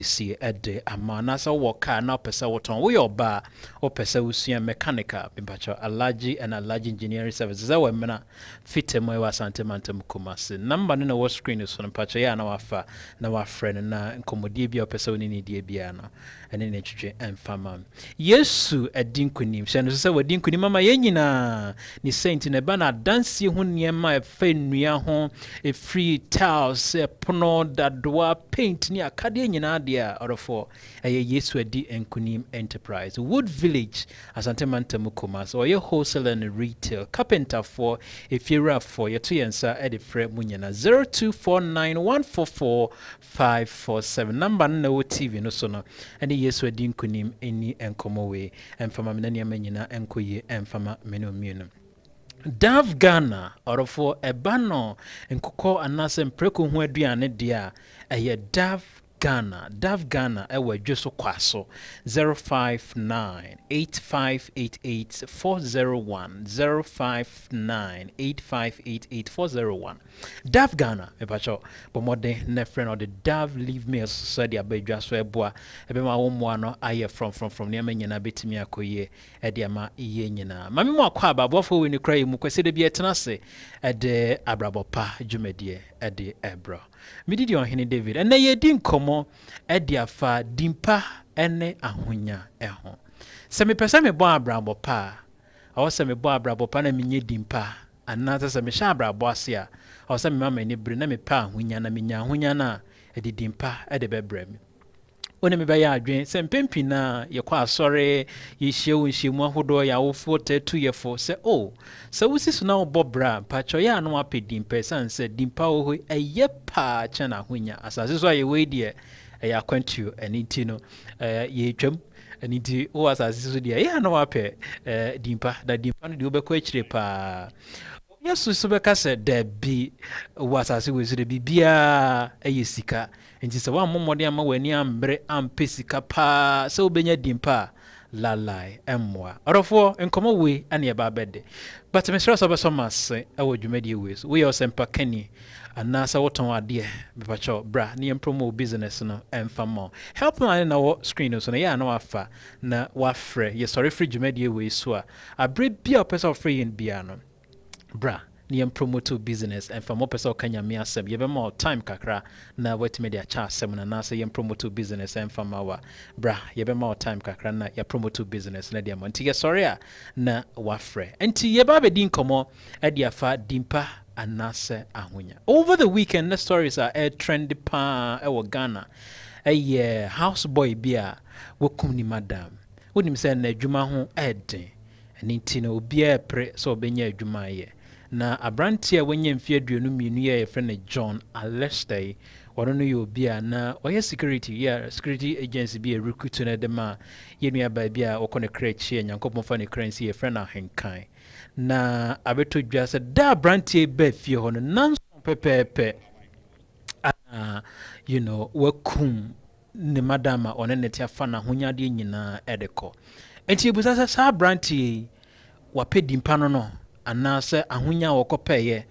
see at the Amanasa Waka now pesa waton we oba or pesa usia mechanica pimpacho allergy and allergy engineering services our mena fit mo wa santemantum kumase number no what screen is on pacho ya na wafa na wa friend na nkomodie bia pesa oni ni die bia no ene ne twetwe emfama yesu adinkunim hye no se wadinkunim mama yenyina ni saint na ba na dance ho niema efa nnua ho e free tiles pono dadoa paint ni akade nyina dia orofo yesu adi enkunim enterprise wood village asantemantam kumas or ye wholesale and retail carpenter for ifira for ye to yensa e de frɛ munyana 0249144547 number no tv no so no ene yesu adi enkunim eni enkomo we emfama menania manyina enkoye emfama menomienu Dav Ghana orofo ebano nkokɔ anase mpreko ho aduane dia ɛyɛ Dav Ghana ewa dweso kwaso 059858840105985888401 Dav Ghana epacho bomode ne friend or the Dav leave me so dia badwa so eboa ebema wo moa no aye from ne manyina betimi akoye e dia ma iye nyina mame mo akwa ababofo we ni kra mu kwese de bi etenase e de Abrabo Pa dwumedie e de ebro mididi ohene David ena ye di nkomo e de afa dimpa ene ahonya eho se me pese me bo Abrabo Pa awose me bo Abrabo Pa na menye dimpa anata se me sha Abrabo ase a awose me mama ni bre na me pa ahonya na menya ahonya na e de dimpa e de bebrem one me baya adwen se mpempi na ye kwa asore ye hyiemu ahodo ya wofo tatu yefo se se wusi so na obobra pacho ya no apedi mpesa nse dimpa ho eye pa cha na honya asase so ye we die ya kwantu aniti no ye twam aniti o asase so die ya no apɛ dimpa da dimpa no de obekɔ akire pa yesu so beka se da bi wasase we so de bibia sika nti se wa mmomode ama wani ambre ampesika pa se obenya dimpa lalai emwa orofo enkomo we ane eba bede but me sure so be so masse awo dwumadi we so we osempa kani anasa woton ade bepacho bra ne promo business no emfamo help man na wo screen so na ya na wafa na wafre ye sorry free dwumadi we so a abre bia person free yin bia no bra ni promote business and for more person kanya me asem ye be more time kakra na wet media cha asem na na say ye promote business and for our bra ye be more time kakra na ye promote business na dia monti ye sorry a na wafre enti ye ba be din komo e dia fa dimpa anase ahonya over the weekend the stories are a trendy pa e wo Ghana e house boy bia wokum ni madam wonim say na adwuma ho eden eni nti na obi a pre so obenya adwuma ye na abranti a wenye mfie aduonu mienu ye friend John Alestay wono no ye obi a na oye security agency bi a recruit na dem a ye nua ba bi a wokɔ ne kra chi nyankopon fa ne currency ye friend ahenkan na abeto dwa se da abranti ba fie ho no nanso pepepe wakum ne madama one ne tia fa na honyade nyina edekɔ enti ebusa sa abranti wapedimpa no anase ahonya wokɔpɛye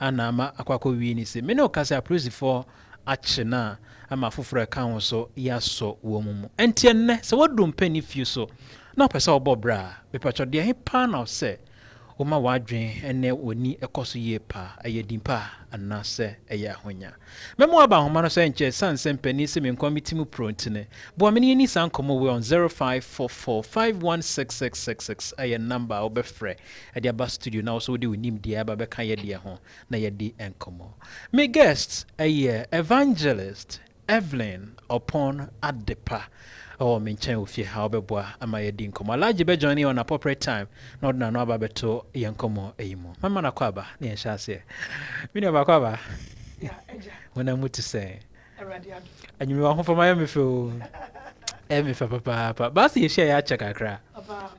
anama akwakɔ wi ni se me no kase approve for achina ama foforo ka ho so yaso wo mumu enti enne se wodum pani fie so na opese obobra be pacho de he pa na se o ma wadwen ene oni ekoso ye pa ayedimpa anase eya ahonya memo aba homa no se nche sanse pani se me nkomitimu prontine bo ameni ni sankomo we on 0544516666 aye number obefre e dia ba studio na so de onim dia ba be kan ye dia ho na ye di enkomo me guest aye evangelist Evelyn upon Adepa menchen ofie ha obeboa ama ye din komo alaje be join on appropriate time no na no aba beto ye nkomo eyimo mama na kwaba na ye hyase mi ne ba kwaba wona mutu say anyimi wa ho fama ye me fe o me fa papa ba se ye share ya check akra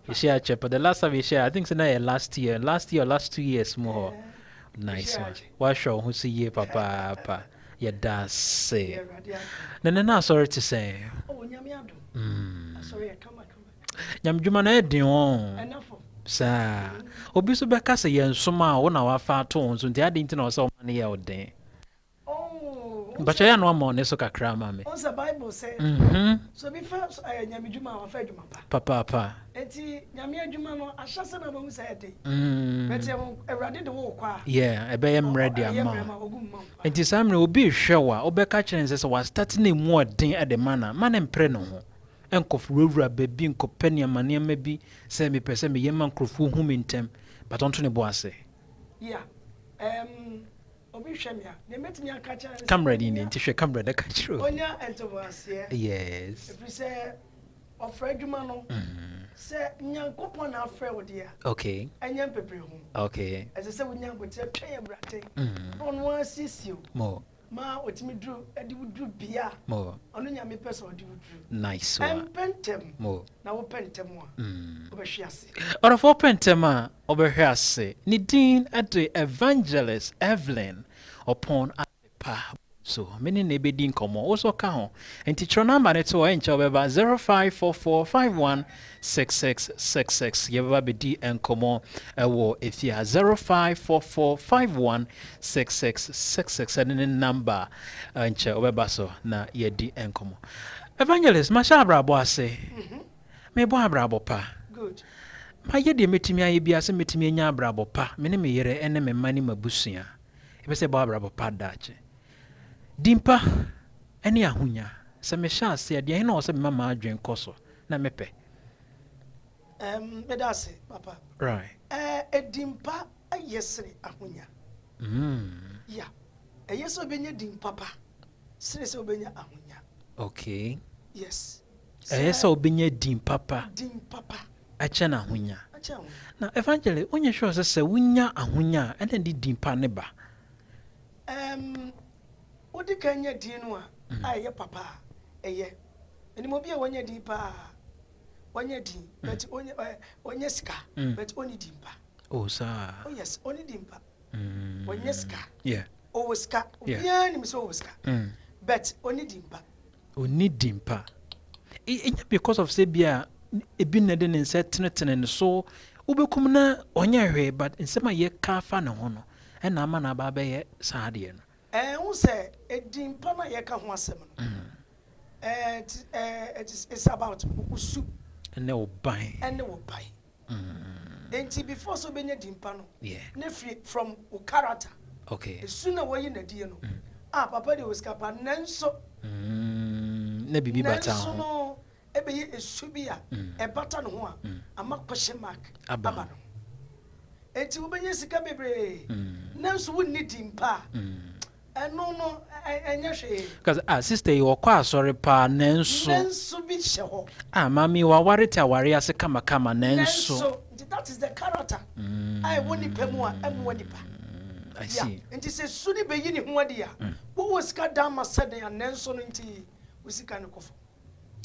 ye share check but the last time ye share I think so na last year last 2 years more nice one wa show who see ye papa ya da say na sorry to say sorry, come. Nyam dwuma na edin won. Sa. Obi so beka se yen soma wo na wa fa to won so nti ade nti na wo se o ma ne ye odin. But I know more neso kakra mame. On the Bible say. So before I nyame djuma wa fa djuma pa. Papa. Enti nyame adwuma no ahyase na ba say dey. But Awurade de wo kwa. Yeah, ebeyem ready ama. Enti samre obi hwewa, obeka kire nse was starting na mu odin e de mana mpre no ho. Enkofurura bebi nkopani amane ma bi se me pese me yema nkrofo hu me ntem, but onto ne bo ase. Yeah. Obi hwemia, ne metimi aka kire. Camera ni nti hwe camera da ka kire. Onya entobase. Yes. If you say ofra adwuma no. Se nyankopon na afre wo dia. Okay. Anyam pepe hu. Okay. Ese se wonyankote twen brate. On wan sisio. Mo. Ma otimi dru edi wudru bia. Mo. Onu nyame pese odi wudru. Nice one. Pentem. Mo. Na wo pentem a. Obehwe ase. Ora for pentem a obehwe ase. Ni din ade Evangelist Evelyn upon pa. So, many nebe din komo also ka ho. Enti tro number ne to encha obeba 0544516666. Yeba be di enkomo ewo efia 0544516666 and number encha obeba so na ye di enkomo. Evangelist masha Abrabo ase. Me bo Abrabo pa. Good. Ma ye de metimi aye bia se metimi anya Abrabo pa. Me ne me yere ene me mani mabusua. Ebe se bo Abrabo pa dache. Dimpa eni ahunya se me sha ase de na o se mama adwen koso na mepe bedase papa right dimpa ayesre ahunya ya ayese obenya dimpa pa sere se obenya ahunya okay yes ayese obenya dimpa pa ache na ahunya na evangelist onye sure se wunya ahunya ene di dimpa ne ba Odi kanya dinu a aye papa eye enimo bia wanya di pa wanya di but onye sika but oni dimpa oh sir oh yes oni dimpa wanya sika yeah oh sika bia ni so oh sika but oni dimpa because of say bia ebi na de ne set tenetene so ubekum na onye hwe but nsema ye ka fa ne ho no na ama na ba be ye saade no who say dimpa na ye ka ho asem no it's about usu ene oban enti before so benya dimpa no yeah na free from o character okay esu na woyi na die no papa de oskapa nanso na bibi bata ho no ebe ye esu bia e bata no ho a ama question mark aba no enti wo benya sika bebre nanso wo ni dimpa no enya hwe because sister you kwa asori pa nanso bi hye ho mami wa warete aware ase kama nanso that is the character I woni pemu a emu nipa I see nti se suni be yi ni ho ade a wo wosika da ma sede ya nanso no nti wosika ne kofo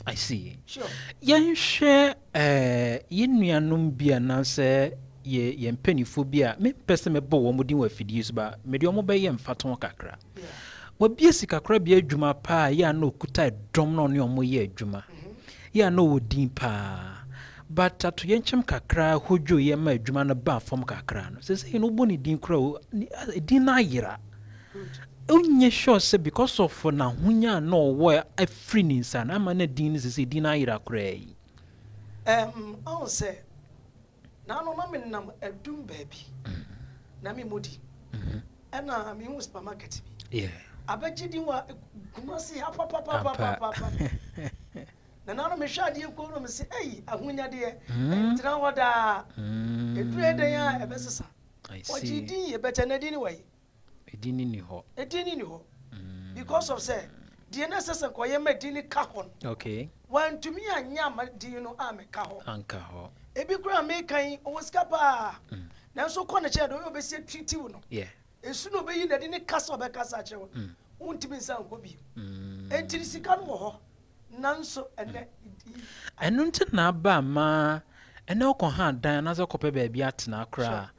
I see sure yen hwe yenuanom bia na se ye mpanifo bia me pese me bo wo mudin wa fidie so ba me de omo be ye mfaton kakra wa bia sikakra bia adwuma pa ya na okuta dom no ne omo ye adwuma ya na odin pa but ato yenchem kakra hojo ye ma adwuma no ba fom kakra no se no bo ni din kra din na yira onye sure say because of na hunya no wo afri ni nsa na ama na din se din na yira kra yi I say na no na menam adum baby na me modi na me hu supermarket bi yeah abagidi wa kumasi ha papa na no me hwa de ko no me se ahunya de entra hoda edure de ya ebesesa I see ojidi ye beta na dini wai edini ni ho because of say the necessary koye ma dini ka hon okay wan to me anya ma dini no ameka ho anka ho ebi kura me kan o skapa na so ko na che do obesi twitiw no yeah esu no be yi na dini kasa obekasa che wo untimi nsan ko bi entiri sika no ho nanso ene enu nti na ba ma ene okon ha dan na zo kope ba bia atena akra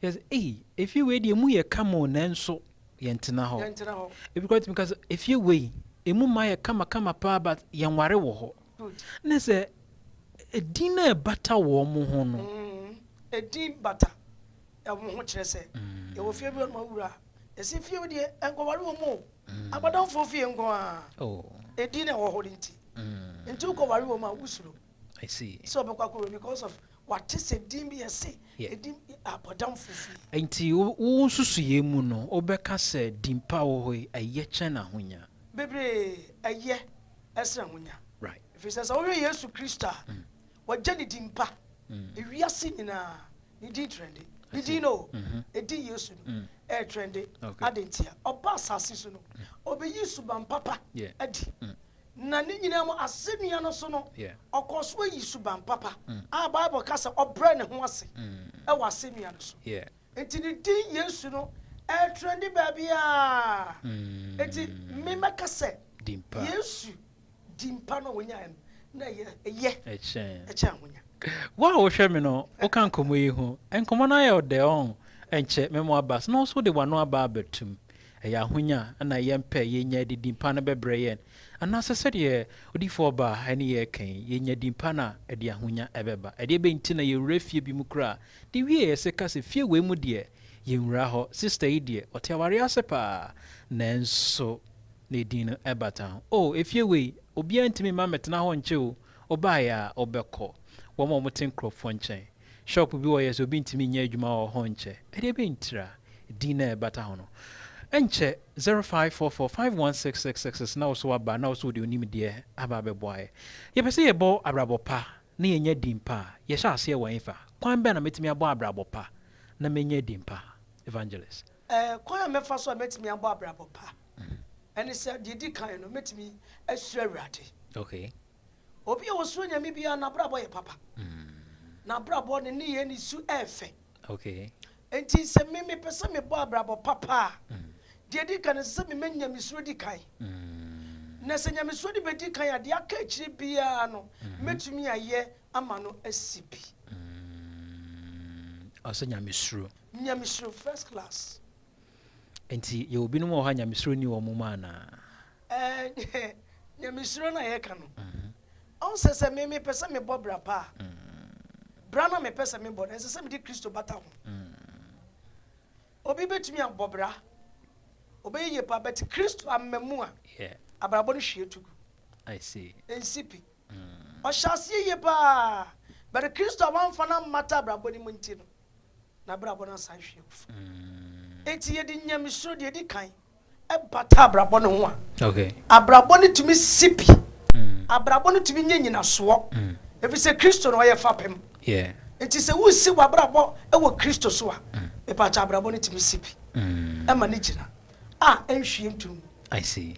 yes if you wait emu ye kama nanso ye ntena ho because if you wait emu ma ye kama pa but ye nware wo ho na se edina bata wo mo ho no edin bata e mo ho kire se e wo fie bi no wura esi fie de enkware wo mo Abadam for fee nko a. Oh. Edi na wo hodi nti. Nti ko wari wo ma wusuro. I see. So bekwa because of what is a dim be say. Edi abadam for fee. Nti wo susu ye mu no, obeka se dimpa wo hoi aye che na honya. Bebre aye esra honya. Right. If he says, "Oh, Yesu Christa," what Jenny dimpa, if we are singing ni di trendy, ni di no, di Yesu, trendy, adentia, oba sasisu no, obe Yesu bam papa, adi, na ni nyina mo asemi ano so no, okoswo Yesu bam papa, Bible kasa obra ne ho ase, e wa asemi ano so, enti ni di Yesu no, trendy baby enti me meka se, dimpa Yesu. Dimpa no wonya na ye eche wonya wa wo hwe me no o kan komo yi ho enkomo na ye de on enche memo abas no so de wano aba abetum eya honya na ye mpe ye nya de dimpa na bebre ye ana sese de odifo ba ene ye kan ye nya dimpa na e de ahonya ebeba e de be nti na ye wrafie bi mu kra de wie ye se ka se fie we mu de ye nwra ho sister yi de otiaware asepa nanso ne din ebata oh efie we obi antimi ma metena ho nche o obaya obekọ wo mo moten crofo nche shop bi wo yeso obi ntimi nya adwuma wo ho nche e de be ntira din na ebata ho no enche 0544516666 na so aba na so de onim de aba beboae ye pese ye bo abrabo pa na ye nya dimpa ye sha ase wo enfa kwan be na metimi abo abrabo pa na menya dimpa evangelist kwan mefa so metimi abo abrabo pa and it said, "Did you kind of meet me a swear ratty?" Okay. Obi was soon ya maybe an abrabo papa. Na brabo ni any su efe. Okay. And he said, "Mimi person me bo abrabo papa." Did you kind of send me menya misrudi kai? Nasanya misrudi bedi kai a dia kachi biano. Met me a year amano SCP. Asanya misru. Nyamisru first class. Enti ye obi no mo ha nyamisro ni wo muma na nyamisro na ye ka no on se me pese me bobra pa bra na me pese me bod se me di Kristo bata ho obi betumi abobra obi ye pa bet Kristo amemu a abrabo no hwie tugu I see NCP o shase ye pa but Kristo amfa na mata abrabo ni munti no na abrabo na san hwie eti ye di nyamisro de di kan e bata abrabo no ho a okay abrabo ni tumi sipi abrabo ni tumi nyina so efi se Kristo no ye fapem eti se wo si wa abrabo e wo Kristo so a e bata abrabo ni tumi sipi e ma ni gina enhwie ntum I see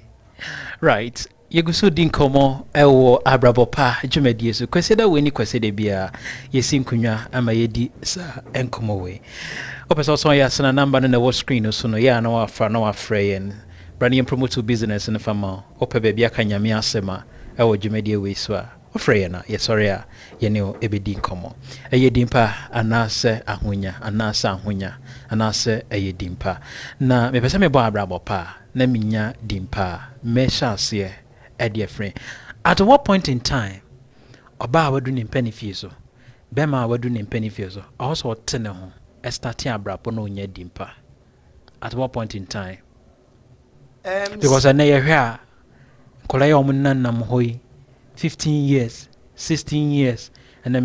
right yeguso din komo ewo abrabo pa dwumadie so kweseda we ni kweseda bia yesi nkunwa ama yedi sa enkomo we opesa so ya sana number na wo screen so no ya na wafra na wafreyen brand promote business in fama ope bia bia kanyame asema ewo dwumadie we so a ofreyen na ye sorry a ye ne ebedi nkomo eye dimpa anase ahonya anase eye dimpa na me pese me bo abrabo pa na minya dimpa me shase e dear friend at what point in time oba wadu ni mpani fie so bema wadu ni mpani fie so also tene ho starting abrabo no nya dimpa at what point in time because na ye hwe a kola ye omunanam hoi 15 years 16 years and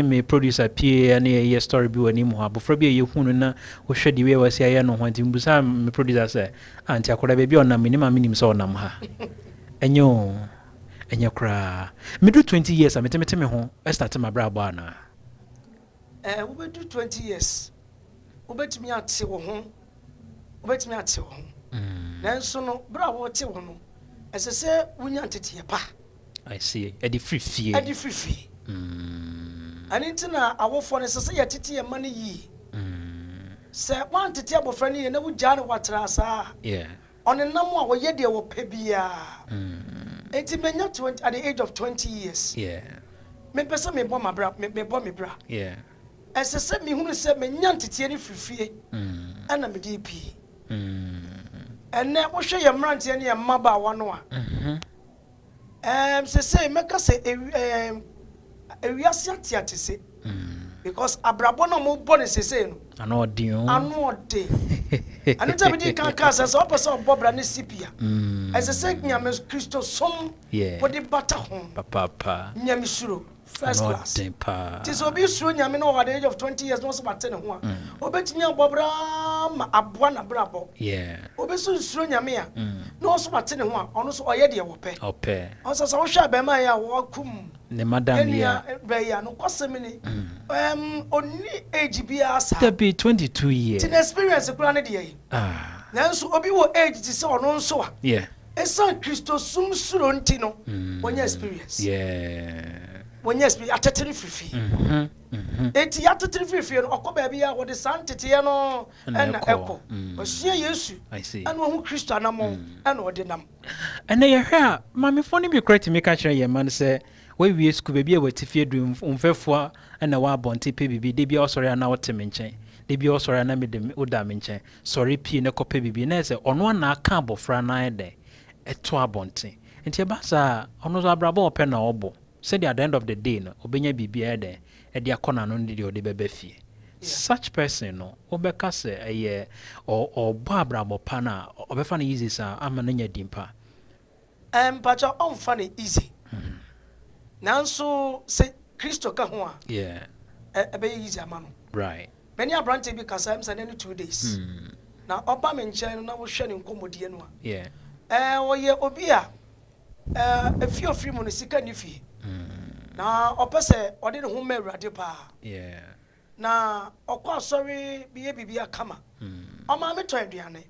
me producer PA and a story bi wani mu ha bofra bi ye hunu na wo hwe di we wasi aye no hwanti mbusa me producer say anti akola be bi onam ni ma minim so onam ha enye kra me do 20 years a metemete me ho start my brabo ana we be do 20 years we betimi ate wo ho nanso no bra wo te wo no esese wunya ntete pa I see edi free fie ani ntina awofo ne sese ye tete ye mane yi se wan tete abofra ne ye na wugya ne watra saa on nam a wo ye de wo pa bia enti menya 20 at the age of 20 years me pesa me bo me bra esese me hunu se menya ntete ne frifie ana me di pi ene wo hwe ye mrante ne ye mmaba wa no a se meka se ewiase atiate se because abrabo na mo bɔ ne sese no ano ɔden ano ta bi di kan kasa so opose obobra ne sipia ɛsɛ sɛ nyame Kristo som wode bata ho papa nyame suro first class pa tis obi suro nyame no at the age of 20 years no so bate ne ho a obetimi abobra ma aboa na brabo obi suro nyame a no so bate ne ho a ɔno so ɔyɛ de wɔpɛ ɔsɛ sɛ wo hwɛ abɛma ya wɔkum ne madam ya beya no kwasemi ni onni age bia asa that be 22 years tin experience kura ne de yi nanso obi wo age ti se ono nso a esa Kristo sum suro nti no wonya experience wonya experience ateteri fifi enti ateteri fifi no okoba bia wo de santete no na eko osua Yesu ana hu Kristo anamo ana ode nam ene ye hwe a mamefo ne bi correct me ka kire ye man se we wie school baby a watifie du umfefo na wa bonte pe bibi de bia osori na woteme nchen de bia osori na medem oda me nchen sorry pie ne kope bibi na se ono na aka abofra na ede eto abonte enti ba sa ono zo abrabo ope na obo said at the end of the day no obenya bibi ede e de akona no de ode beba fie such person no obeka se eye o bo abrabo pa na obefa na easy sa ama na nya dimpa pacha on fa na easy nanso se Kristo ka ho a ebe easy amano right many abrante bi kasa am say 2 days na oba me nchen na wo hwe ne nkomodie no a wo ye obi a efi ofiri mu no sika ni fie na opese ode ne ho ma awurade pa na okwa asori biye bibia kama o ma me to aduane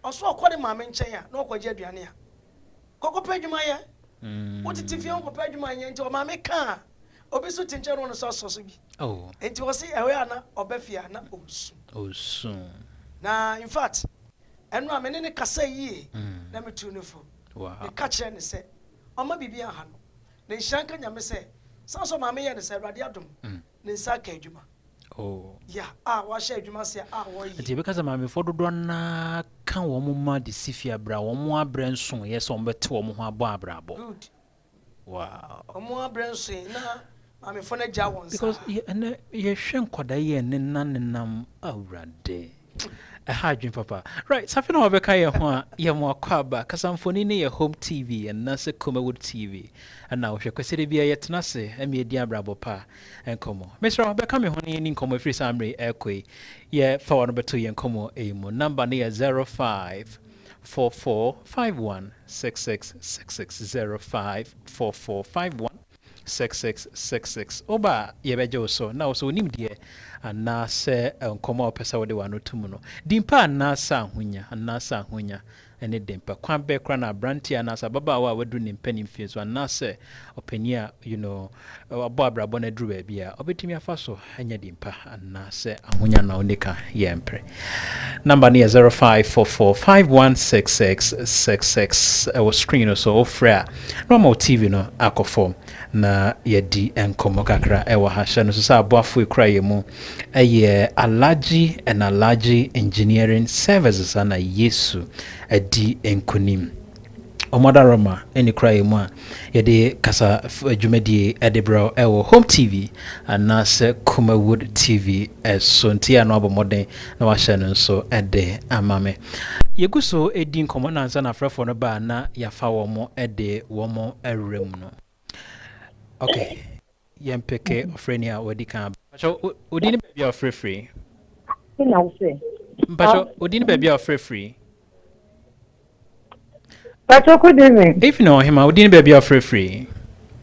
oso okode ma me nchen a na okwaje aduane a kokopa adwuma ye wotiti fie kokopa adwuma ye nti o ma me ka obi so tinche no so so bi enti wo se ewe ana obafia na osu na in fact enu amene ne kasa yie na metu ne fo e ka kire ne se o ma bibia ha no ne hyanka nyame se sanso ma me ye ne se awurade adom ne nsa ka adwuma wa share adwuma se wo yi enti because ma me fododo na ka wo mo ma de sifia bra wo mo abre nso ye so mbete wo mo ho abo abrabo good wow wo mo abre nso na ma me fo na ja won sa because ye hwe nkoda ye ne nanenam awurade adwin papa right safi na obeka ye ho a ye mo akwaba kasamfoni ne ye home tv and nase Comerwood tv and now hwe kwesere bia ye tenase ame edi Abrabo Pa enkomo Mr. obeka me ho ne ni nkomo free samre ekwe ye fa wono beto ye nkomo emu number ne ye 0544516666 oba yebeje so na so onim de ana se nkoma opesa wode wano tumu no dimpa ana sa ahonya ene dimpa kwan be kra na brantia na sa baba wa wadu ne mpani mfie so ana se opania abo abrabo na duru ba bia obetimi afa so anya dimpa ana se ahonya na onika ye mpre number ne 0544516666 our screen so ofra normal tv no akofo na yedi enkomo kakra ewa hasha no so sa aboafo ekura ye mu eye Alaji and Alaji Engineering Services ana Yesu adi enkonim omodaroma eni kura ye mu a yede kasa adwumadi edebro ewo home tv ana se Comerwood tv so ntia no abomoden na wahya no so ede amame yeguso edi nkomo na nsa na frefo no ba na yafa wo mo ede wo mo erem no. Okay. Yempeke ofrenia wadika. Pacho odini baby of free. Ina use. Pacho odini baby of free. Pacho good evening. If you know him, odini baby of free.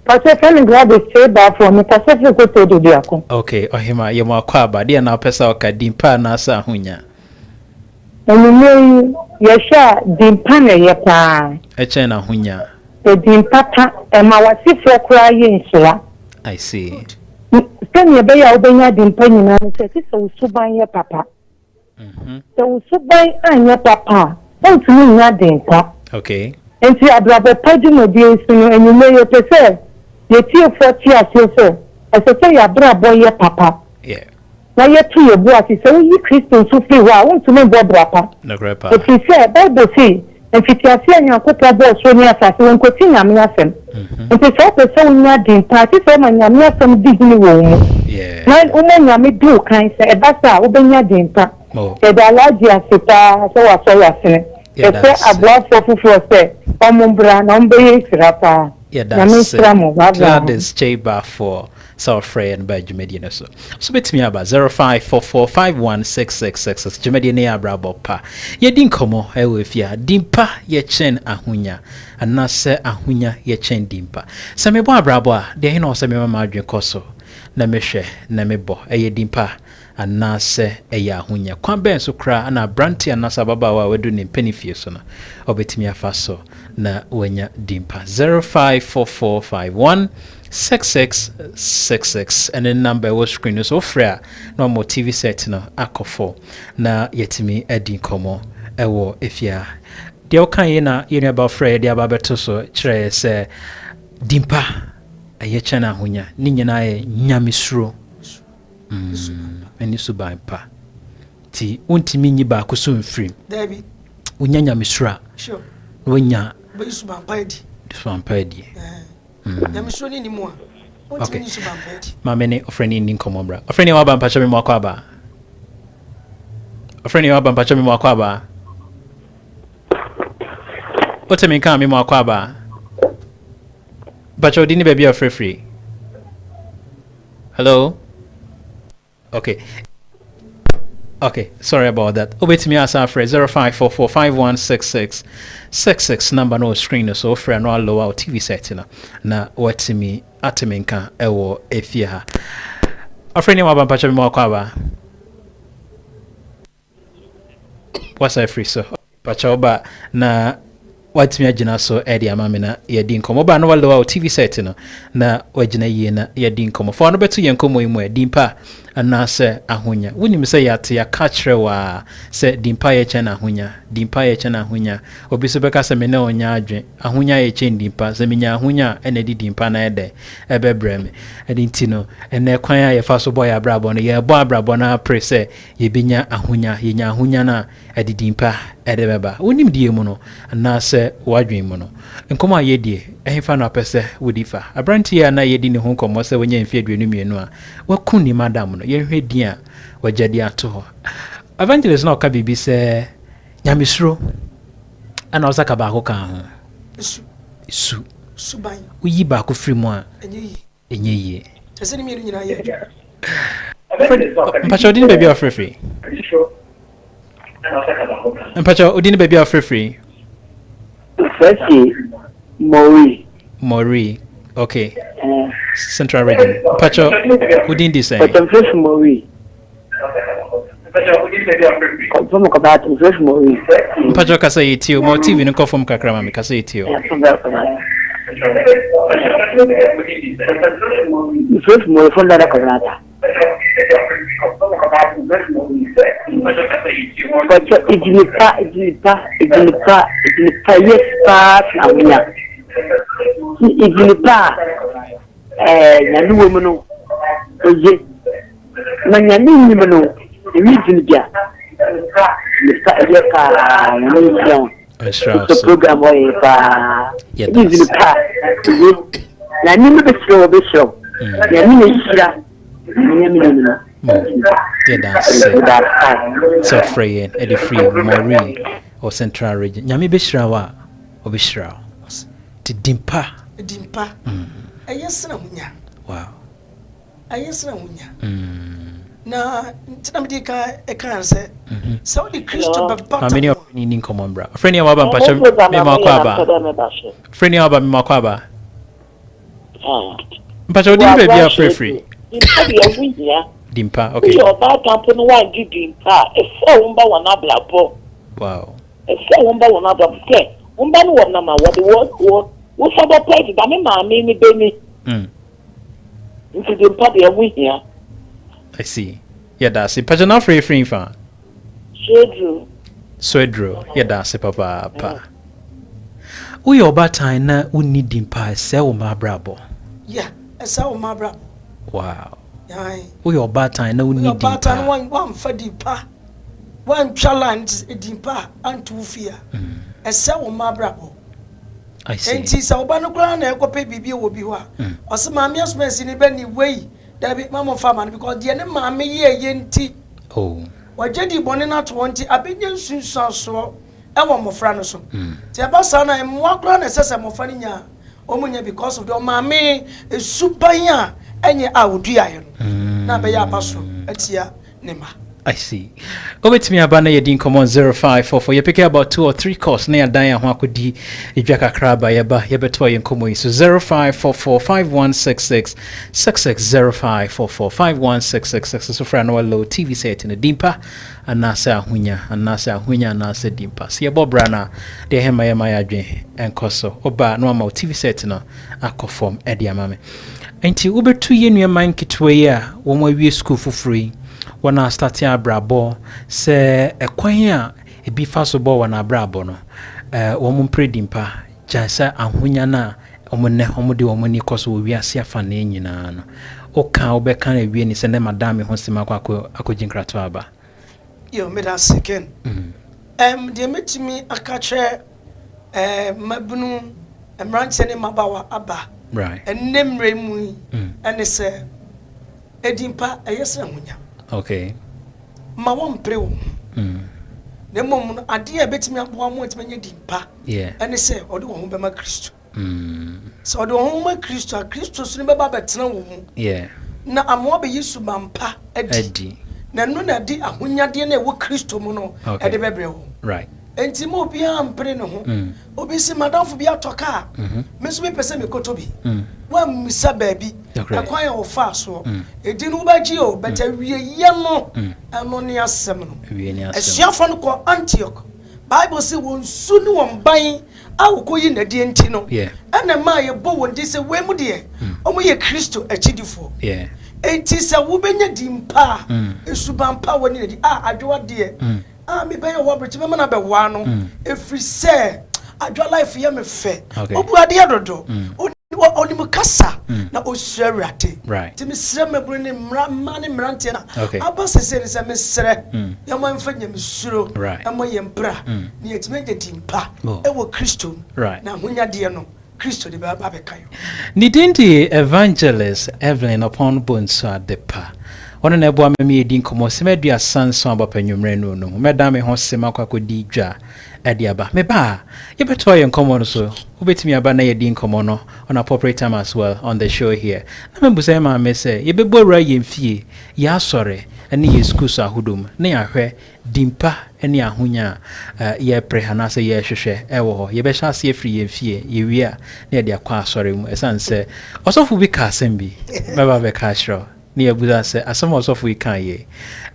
Pacho can grab the straight back from me. Pacho go to do diako. Okay, ohima yemo akwaba dia na pesa okadimpa na sa hunya. Enu yesha dimpa na yepa. Eche na hunya. Dimpata ema wasifo kura yenswa. I see. Sani ebe ya obenya dimpa nyina ne se usuban ye papa. Se usuban anya papa. Ontumi nya dimpa. Okay. Enti Abrabo Pa di no bi nsunu enyume ye pese ye tie 40 asefo. Asese ya Abrabo ye papa. Yeah. Na ye tu ye bu asese yi Kristo nsu fi wa ontumi bo brapa. No grandpa. Ofi se Bible say efitiasi anyankopɔ bɔ so ni asase won kwoti nyame asɛm nti sɛ pɛ sɛ wonya dimpa ti sɛ ma nyame asɛm di hini wɔ mu Yeah. Na umenya me do kan se e ba sa ubenya dimpa. E da laji asita so wa so ya sene. E se abwa so fufu se omumbra na ombeye sirapa. Yeah, that's that is Cheba for South Frey and by Jumedian. So bet me about 0544516666 Jumedian Abrabo Pa. Ye din komo with ya dimpa ye chen ahunya and na se ahunya ye chen dimpa. Same bo Abrabo, de hino same mama adwen koso na mehwe na mebo eye dimpa anase eya ahunya kwan ben so kra na branti anasa baba wa wedu ne penifie so no obetimi afa so na wanya dimpa 0544516666 and then number was screen so free no more TV set no akofo na yetimi edi komo ewo efia de okan ye na ye about free de ababeto so kire se dimpa eye chana ahunya ni nyina ye nyamesuro eni suban pa ti untimi nyi ba ko so mfrim David unya nyamesura sure wonya ba suban pa di suban pa di nyamesuro ni mu a untimi suban pa di ma me ne ofreni ni nkomo ofreni wa ba mpacha me mo akwa ofreni wa ba mpacha me mo akwa otemi kan me mo akwa bacho dini baby free hello. Okay, sorry about that. Obey me as our phrase 0544516666 number no screen so free no low TV setting na what me atimenka ewo efia ha. Afreni wa ban pacha me mo akwa what's I free so pacha oba na watimi agina so edi amamena yedi nkomo ba no low TV setting na wagina yie na yedi nkomo fo no betu ye nkomo imu edimpa anase ahunya wonim se yate ya kachre wa se dimpa ye chena ahunya obi so beka se me na onya adwen ahunya ye chen dimpa se menya ahunya ene di dimpa na ede ebebrem edi ntino ene kwan ya fa so boy abrabo no ye bo abrabo na pre se ye benya ahunya ye nya ahunya na edi dimpa ede beba wonim die mu no anase wadwen mu no nkomo aye die ehefa no apese wodifa abranti ya na ye di ne ho nkomo se wonya mfie aduenu mienu a wakuni madam no ye hwedi a wajadi ato ho evangelist na oka bibi se nyamesuro ana osaka ba ko kan ho su suban uyi ba ko free mu a enye yi ese ni mi nyina ye mpacho odin baby of free mpacho odin baby of free First Mori. Okay. Central region. Pacho, who didn't say? But I'm fresh Mori. Confirm about fresh Mori. Pacho ka say it you, more TV no confirm kakrama me ka say it you. Fresh Mori from the Corrata. But it's yes, part now. Ignipa nyanu womuno oje manyani nyimno ewidinja nipa nyanu the program boy pa ignipa na nimu besho nyanu nishira nyanu so free and free Marie or Central region nyami beshira wa obeshira dimpa ayesna hunya wow ayesna hunya na ntina medika ekanse saudi Kristo baba ameni ni common bra friend ya baba mpacha me makwaba friend ya baba me makwaba mpacha odi be bia free dimpa okay yo ba tampo no wa gi dimpa e umba wana blabo wow e umba wana blabo ke umba no wana ma wo sabo place da me ma me ni be ni nti dimpa de awu hia I see yeah that's it mpacha na free fa Swedro yeah that's it papa pa we obatan na unni dimpa se wo ma brabo yeah esa wo ma brabo wow yai we obatan na unni dimpa obatan wan fa dimpa wan challenge dimpa antu fia esa wo ma brabo I see enti sa oba no kra na ekope bibie wo bi ho a osema me asomasi ni be ni wei Dabi mama farmer because the ene maame ye yenti. Oh. Wajedi bone na 20 abenye nsunsun so e wo mofra no so. Ti eba sa na emwa kra na sese mofra ni nya omunya because of the maame esuban a enye a odua ye no. Na be ya apaso atia ne ma. I see. Over to me abana yedin come on 0544. You pick about 2 or 3 calls near Diane Wakudi Ijaka Kraba Yeba Yebetoy and Komo. So 0544 5166 660544 5166 so for an low TV set in a dimpa and Nasa Hunya Nasa dimpa. See a Bob Brana, the Hemaya Mayadre and Koso Oba normal TV set no Akko form Eddie Mame. Until Uber 2 year near mine kitwaya when we school for free. Wana starting Abrabo se ekwan a ebi fa so bo wana Abrabo no wo predimpa jansa ahonya na omne homode omni koso wo wiase afa na nyina no oka obeka na wie ni se ne madam ho sima akoginkrato aba yo me da second de metimi akache mabunu emrante ne mabawa aba right enemre mu ene se edimpa eyese ahonya. Okay. Ma won prewo. Ne mom no ade a betimi aboa mo etime dimpa. Yeah. Ene se ode wo ho be ma Kristo. So ode wo ho ma Kristo, a Kristo so ne be ba betena wo mu. Yeah. Na amo be Yesu bampa edi. Na no na di ahonyade na e wo Kristo mu no e de bebre wo. Right. Enti mo bia ampre no ho. Obi si madamfo bia toka. Me so be pese me kotobi. Wa misa baabi. Akwan o fa so. Edi no ba gi o beta wie ye no. Ano ne asem no. Wie ne asem. Asuafo no ko Antioch. Bible say won su ni won ban awokoyi na die enti no. Yeah. Ana ma ye bo won di se we mu de. Omo ye Kristo achidifo. Yeah. Enti se wo benya dimpa. Esubampa woni na di adwoa de. Me be your work, me na be one. If we say, I do life here me fe. Obu ade adodo. Oni mu kasa na osuarate. Right. Ti me sere me bru ni mane mrante na. Aba sese se me sere. Ya mo mfa nyam suro. Right. Amo ye mpra. Ni etime de dimpa. E wo Kristo. Right. Na hunya de no. Kristo de ba be kayo. Ni dindi evangelist Evelyn upon Bonso Adepa. One na ebo amemi edin komo semedua sanso abapanyumre no no meda me ho sema kwakodi dwa ade aba me ba ye beto ye komo no so obetimi aba na edin komo no on appropriate time as well on the show here na me busa ma me say ye bebo ra ye mfie ya sore ene ye school so ahodom na ya hwe dimpa ene ahonya ye prehana se ye hwehwe ewo ho ye be sha se afri ye mfie ye wi a na ye de akwa asore mu esanse osofu bi ka asem bi me ba be ka shro ni abuza se asama osofu ikan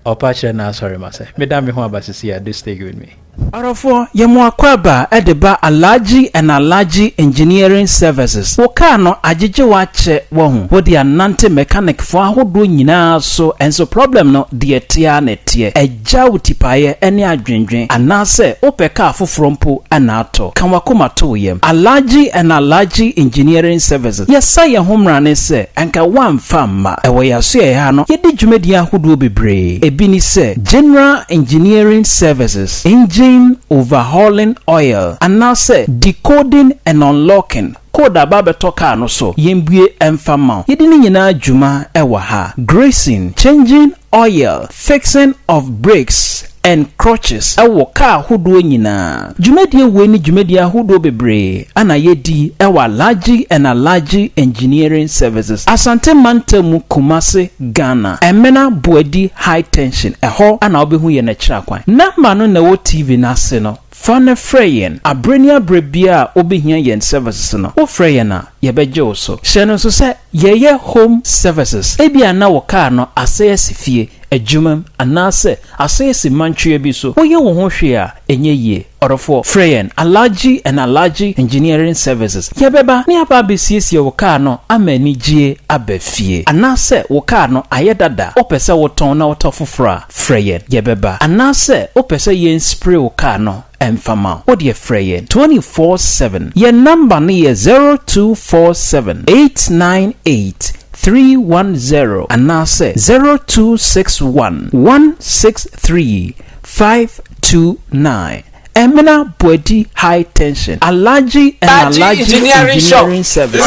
opache na sorry mase medam ho abasisi ya do stay with me Arofo yemo akwaba edeba Alaji and Alaji Engineering Services woka no agege wache wo hu wo dia nante mechanic fo ahodo nyina so enso problem no de tia na tie eja utipaye ene adwendwen anase opeka afoforo mpo anato kan wakoma to yem Alaji and Alaji Engineering Services yesa ye homrane se anka wamfa ma ewo yaso ye ha no yedi dwumadi ahodo bebre ebini se General Engineering Services engine overhauling oil and now say decoding and unlocking koda babe toka no so yembue emfama yedini nyina juma ewa ha greasing changing oil fixing of brakes and crutches ewo car hodo nyina jumedie we ni jumedie hodo bebre ana yedi ewa Alaji and Alaji Engineering Services asante mantemu Kumasi Ghana emena boadi high tension eho ana obehu ye na kira kwan number no na wo TV na se no fane freyen abrenia brebia obehia yen services no wo freyen na ye beje wo so hye so se ye home services ebia na wo car no asese fie adwumam anase asese mantwe bi so wo ye wo ho hwe a enye ye orofo freyen Alaji and Alaji Engineering Services ye beba ni aba besiesie wo car no amani gie abafie anase wo car no ayedada opese wo ton na wo tofofra freyen ye beba anase opese yen spray wo car no Enfama Odie Freyen 24/7 Ye number ni ye 0247 898 310 anase 0261 163 529 Emina Boadi High Tension Alaji and Alaji Engineering Service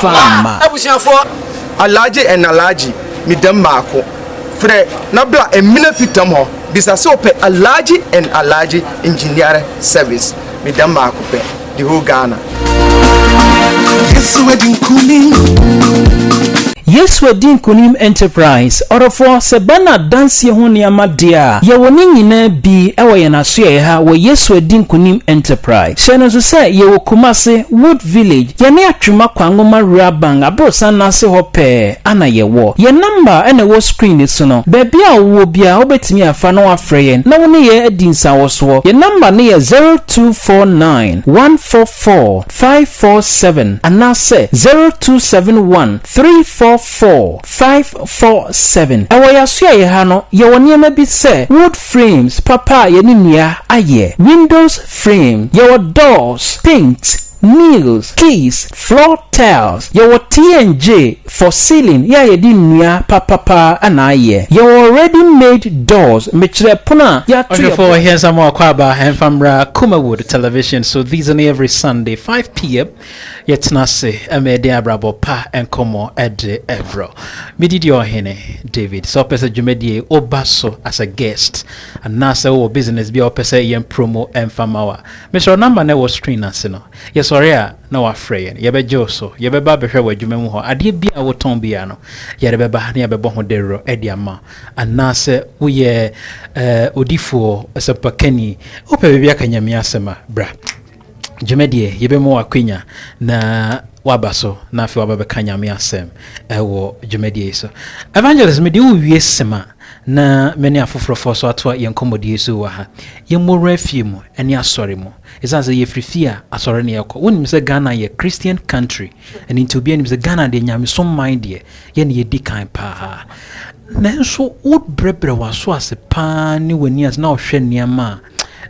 Fama Alaji and Alaji midam mako fre na bla emina fitam ho bisa so pe Alaji and Alaji engineer service midam mako pe the whole Ghana. Yes, we din kunim enterprise orofo se bana dance ho niama dia ye woni nyina bi ewo ye na so ye ha wo yes we din kunim enterprise sheno so say ye wo Kumase Wood Village ye ne atwema kwangoma Raban abrosan na se ho pe ana ye wo ye number ene wo screen so no baby a wo bia obetimi afa na wafre ye na woni ye adinsa wo so ye number ne ye 0249 144 547 ana se 0271 34547 ewo ya so ye ha no ye woni ma bi se wood frames papa ye ni nia aye windows frame ye doors paint nails, keys, floor tiles. Your T&J for ceiling. Yeah, you didn't nia papa and I. Your ready-made doors. Michre puna. Yeah, for here's some more kwaba and from Kumawood television. So these are every Sunday 5 p.m. Yet nase amede Abrabo Pa and Komo Ede Ebro. Mididio hene David. So pesa jumedie obaso as a guest. And nasa o business be opese yen promo and famawa. Mr. number never screen asino. Yes. Sorry, no afraid. Yebe Joso, Yebe Babe Hewa Jumemuho, Adi be our tombiano, Yebe Bahania Beboho dero, Ediama, and Nase, we Odifo, as a Pakeni, Ope Biakanya Miasema, bra. Jumedie, Yebe Moa Quinya, na Wabaso, Nafi Wababe Kanya Miasem, Ewo Jumedie. So, Evangelist Mediu Yesema. Na many afufrofo so atwa ye nkomodi so wa ha ye mo refi mu eni asori mu isanse ye frifia asori ne yeko wonim se Ghana ye Christian country and into be eni se Ghana de nyame so mind ye ne ye di kan pa na so would brebre wa so ase pa ni wani as na ohwe niama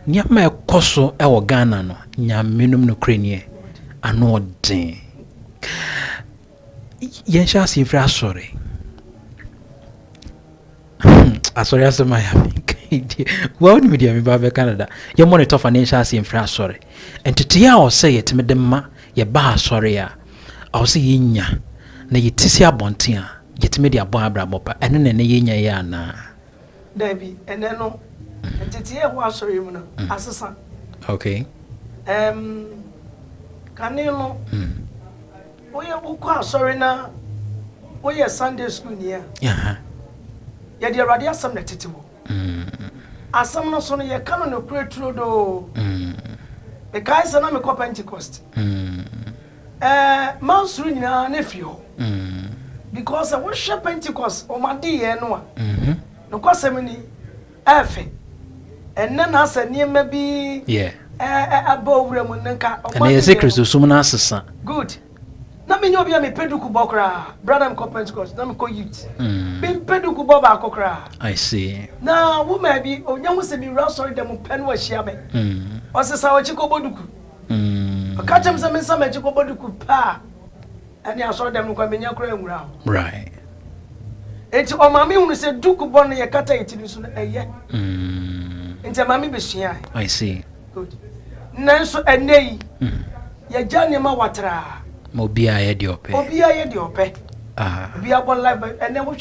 ekoso e wo Ghana no nyame num no krenie ano den ye sha se frɛ asori asori asema ya well media me ba Canada ye monitor financial infra asori entity ya o say yetime de ma ye ba asori a o say yenya na yetisi abonten a yetime de abon Abrabo Pa ene na yenya ya na David ene no entity ya ho asori mu no asesa okay kanelo oye ukọ asori na oye Sunday school ni ya ya di awurade asam na tetiwo asam no so no ye kanu no kretro do be kai se na me ko Pentecost mansuru nyina na fio because we share Pentecost o ma di ye no a no kwasem ni efe enne na asa niema bi abawura mu nka o ma ye Kristo sum na asesa good na me nyo bia me peduku bokra brother ko Pentecost na me ko youth be peduku boba akokra I see na woman bi onyahu se bi ra sorry dem pen wa hia me o se sa wa chiko boduku o ka chem se me sa me chiko boduku pa ani asoro dem ko me nya kora nwura right enti o ma me hunu se duku bon ye kata yitini so na eye enti ma me be hia I see good nanso enei ye jani ma watra Mobia ye di ope. Obia ye di ope. Obia bon life and then we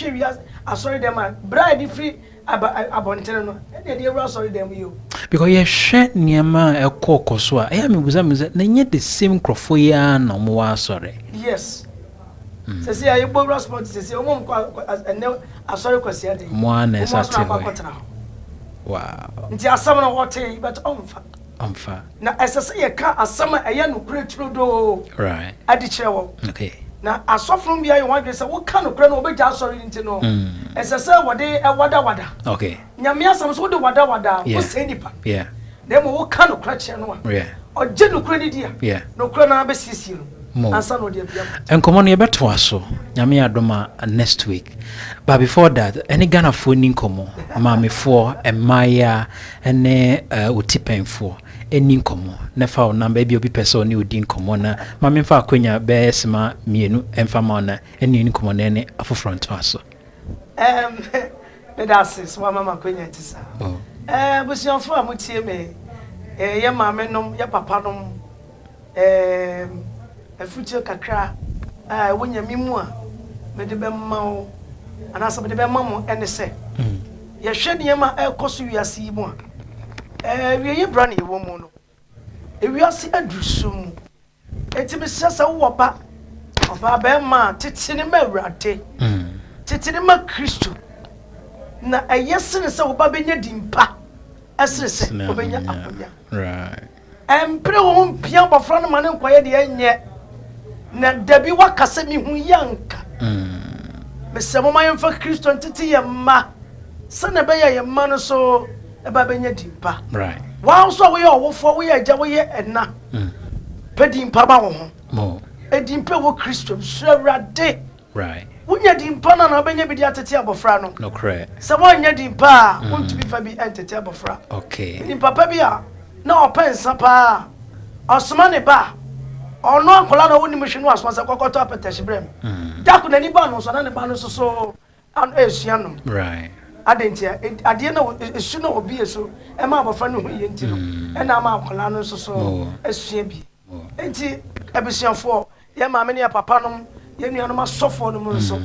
sorry them bride free abontere no. And dey sorry them you. Because ye hwe niema ekoko so a ya mebuza na nye the same crofo ya na mo wa sorry. Yes. Say ayi bo respond say omom and sorry kwasi ade. Mo ana esate ho. Wow. Nti asam na wote but Amfa. Na esese ye ka asama eye no kretro do. Right. Adi chewo. Okay. Na asofrum bia ye wan say wo ka no kre no obeja asori nti no. Esese wode wada. Okay. Nyame asam so wode wada wo say nipa. Yeah. Dem wo ka no kre che no a. Yeah. Oje no kre ni dia. Yeah. No kre na be sisi no. Ansa no dia bia. Enkomo no ye beto aso. Nyame adoma next week. But before that, any Ghana phone nkomo, mame for emaya ene otipenfo eni nkomo nefa o number bi obi person ni odi nkomo na mame fa akwanya besema mienu emfa ma na eni nkomo na ene afofronto aso me dasis wa mama akwanya tisa busianfo amutie me ye mame nom ye papa nom afutie kakra wonya mimu a me de be ma wo anasa me de be ma mo ene se ye hwe niema ekoso wiase yi mu a wiye bra na yewo mu no wiase adusum etimi sesa wo ba oba be ma titini ma awurade titini ma Kristo na ayesene se wo ba benya dimpa asere se wo benya akonya right empre wo mpia bofra no mane nkoye de enye na dabi wakase mi hu yanka mesemo mayemfa Kristo ntiti ye ma sana be ye ma no so e ba benya dimpa right wa so wo ye owofo wo ye agya wo ye ena pedimpa ba wo ho mo edimpa wo Kristo so awurade right wonya dimpa na benya bi dia tete abofra no no correct se wonya dimpa won't be fa bi entete abofra okay dimpa pa bia na opensa pa osoma ne ba ono akola na woni mhwenu asonsa kokoto apetashi brem dako na ni ba no so na ne ba no so an esuano right adentia ade na esu na obi eso e ma abofra no hu ye ntino e na ma akola no so esua bi enti ebusianfo ye ma me ne papa no ye nua no ma sofo no mu so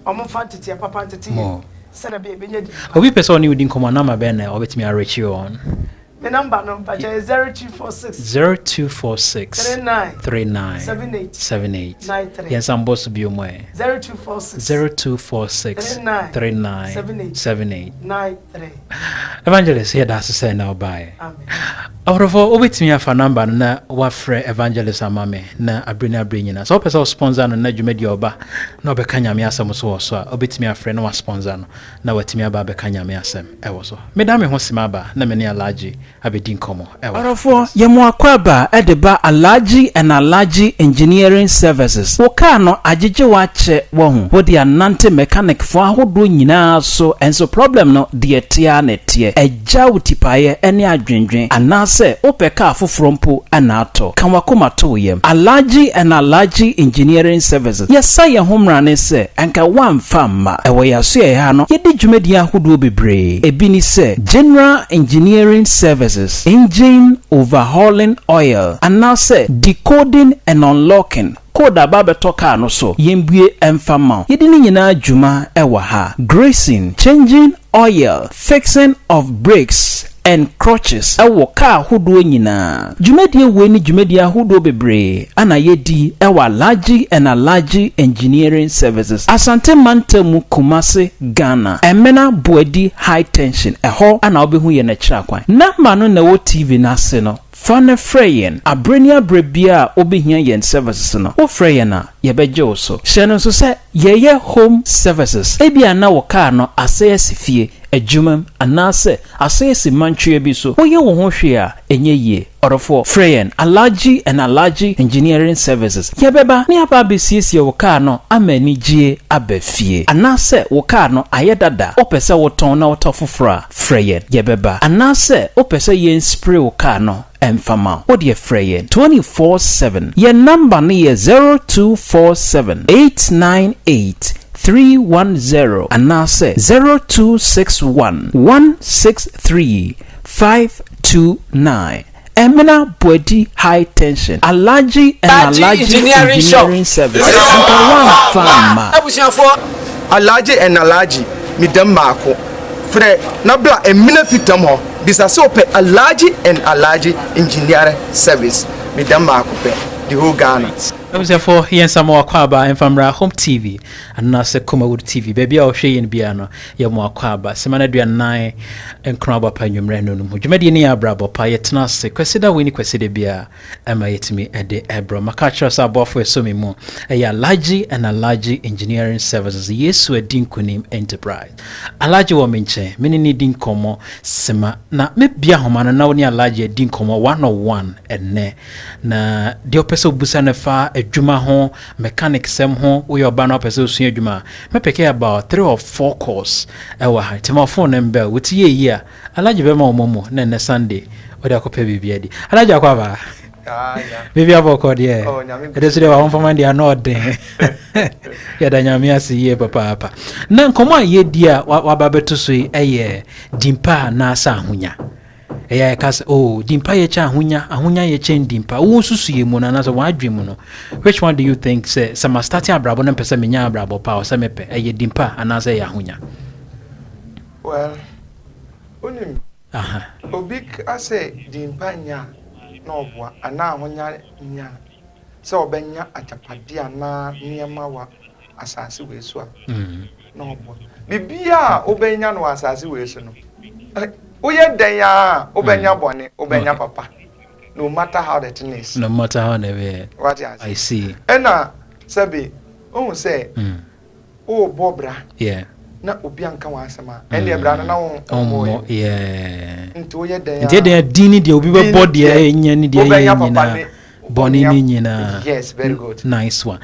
omo fantete papa ntete se na be benya di obi person ni udin komo na ma be na obetimi arechi on the number is 0246 39 78 yes I'm boss bi omo 0246 39 78 evangelist here that's say now bye Abrabo obetimi afa number na wafre evangelist amame na abrina nyina so person sponsor no na dwumadi oba na obeka nyame asem so so obetimi afre na wa sponsor no na watimi aba beka nyame asem ewo so medame ho sima ba na me ne alaji abedin komo ewo Abrabo yemo akwaba edeba Alaji and Alaji Engineering Services wo ka no agege wache wo hu wo dia nante mechanic fo ahodo nyina so enso problem no de etia na tie agya utipaye ene adwendwen anase opeka afoforo mpo anato kan wakoma to yem Alaji and Alaji Engineering Services yesa ye homrane se enka wamfa ma ewo yaso ye ha no yedi dwumadi ahodo bebre ebi ni se General Engineering Services, engine overhauling oil, and now say decoding and unlocking. Koda babe toka no so yembue emfama yedini nyina juma ewa ha greasing, changing oil, fixing of brakes and crutches ewo car hodo nyina jumedie we ni jumedie hodo bebre ana yedi ewa Alaji and Alaji Engineering Services Asante Mantemu Kumasi Ghana emena boadi high tension eho ana obehu ye na kira kwan na ma no na wo TV na se no Fane Freyen abrenia brebia obehia yen services no wo Freyen na yebeje wo so hye so se yeye home services ebia na wo car no asese fie adwumam anase asese mantwe bi so wo ye wo ho hwe a enye ye orofo Freyen Alaji and Alaji Engineering Services yebeba ni aba besiesie wo car no amani gie abafie anase wo car no ayedada opese wo ton na wo tofofra Freyen yebeba anase opese yen spray wo car no Enfama Odie Freyen 24/7 ye number ni ye 0247 898 310 anase 0261 163 529 Emina Boadi High Tension Alaji and Alaji Engineering Service Alaji and Alaji midam mako fre na bla emina fitam ho bisa so pe Alaji and Alaji Engineering Service midam mako pe the whole Ghana. For here some kwaba and from home TV and Nasa Kumawood TV baby or she in Biano Yamo kwaba semana dua 9 and Abrabo Pa nyumreno no jumadi ni Abrabo Pa yetna se kwesida wini kwesida bia ama yetimi ede ebro makacha sa bofo so me mu Alaji and Alaji Engineering Services yesu edin kunim enterprise Alaji wo menche meni ni din komo sema na me bia homa na woni Alaji edin komo 101 enne na de opeso busa na fa adwuma ho mechanic sem ho we oba na opeso sua adwuma me peke about 3 or 4 course ewa ha tema phone number wuti ye Alaji be ma omomo na ne Sunday odi akopa bibia di Alaji akwaba bibia boko de edesire wa onfama dia no den ya da nyame asiye papa na nkomo ye dia wa babeto so eye dimpa na asa ahonya eya cause oh dimpa ye cha ahonya ye cha dimpa wo susu ye mu na na so wadwe mu no which one do you think say some starting abrabo na pese menya abrabo pa o se mepe eye dimpa ana say ye ahonya well onim obik ase dimpa nya na obwa ana ahonya nya se obenya atapade ana niema wa asase we so na obwa bibia obenya no asase we so no oye den ya obenya bone obenya papa no matter how the thing is no matter how never what I see ena sabi o say o bobra yeah na obi anka wa asema ende ebra na wo yeah nti oye den ya nti den dini de obi be body enya ni de enya ni Bonnie Nina. Yes, very good. Nice one.